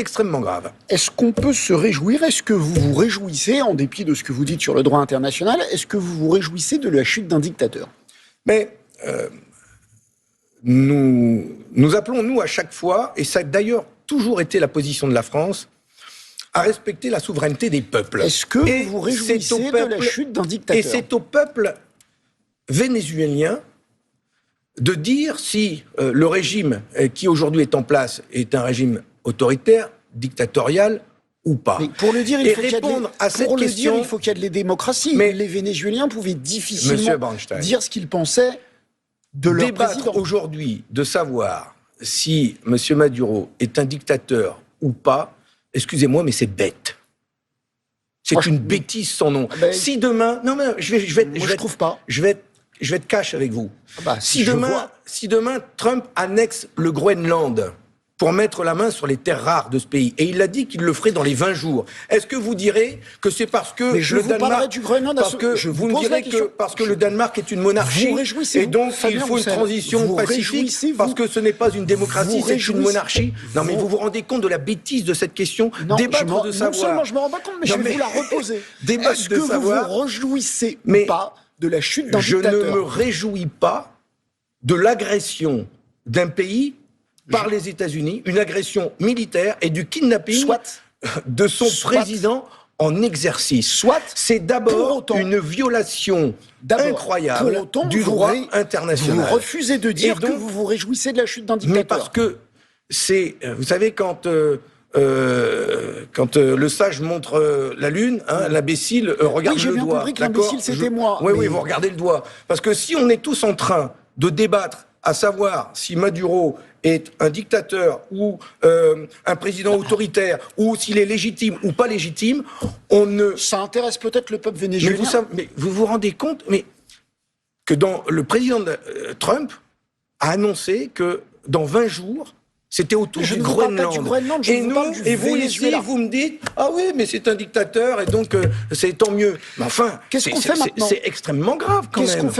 extrêmement grave. Est-ce qu'on peut se réjouir? Est-ce que vous vous réjouissez, en dépit de ce que vous dites sur le droit international, est-ce que vous vous réjouissez de la chute d'un dictateur? Mais nous appelons, nous, à chaque fois, et ça a d'ailleurs toujours été la position de la France, à respecter la souveraineté des peuples. Est-ce que vous vous réjouissez de la chute d'un dictateur? Et c'est au peuple vénézuélien de dire si le régime qui aujourd'hui est en place est un régime autoritaire, dictatorial ou pas. Mais pour le dire, il faut qu'il y ait question... de la démocratie. Mais les Vénézuéliens pouvaient difficilement dire ce qu'ils pensaient de leur président. Débattre aujourd'hui de savoir si M. Maduro est un dictateur ou pas, excusez-moi, mais c'est bête. C'est une bêtise sans nom. Si demain... Non, mais je trouve pas. Je vais être cash avec vous. Si demain, Trump annexe le Groenland pour mettre la main sur les terres rares de ce pays, et il a dit qu'il le ferait dans les 20 jours, est-ce que vous direz que c'est parce que le Danemark... Vous me direz que parce que le Danemark est une monarchie, et donc il faut une transition pacifique, parce que ce n'est pas une démocratie, c'est une monarchie. Non, mais vous vous rendez compte de la bêtise de cette question? Débattre de savoir... Non seulement je me rends pas compte, mais je vais vous la reposer. Est-ce que vous vous réjouissez ou pas de la chute d'un dictateur? Je ne me réjouis pas de l'agression d'un pays par les États-Unis, une agression militaire et du kidnapping de son président en exercice. C'est d'abord une violation incroyable du droit international. Vous refusez de dire que vous vous réjouissez de la chute d'un dictateur. Mais parce que c'est... Vous savez, quand le sage montre la lune, l'imbécile regarde le doigt. Oui, j'ai bien compris que l'imbécile, c'était moi. Oui, vous regardez le doigt. Parce que si on est tous en train de débattre à savoir si Maduro est un dictateur ou un président autoritaire, ou s'il est légitime ou pas légitime, Ça intéresse peut-être le peuple vénézuélien. Mais vous vous rendez compte que le président Trump a annoncé que dans 20 jours, c'était autour du Groenland. Et vous ici, vous me dites, ah oui, mais c'est un dictateur et donc c'est tant mieux. Mais enfin, qu'est-ce qu'on fait maintenant? C'est extrêmement grave quand même.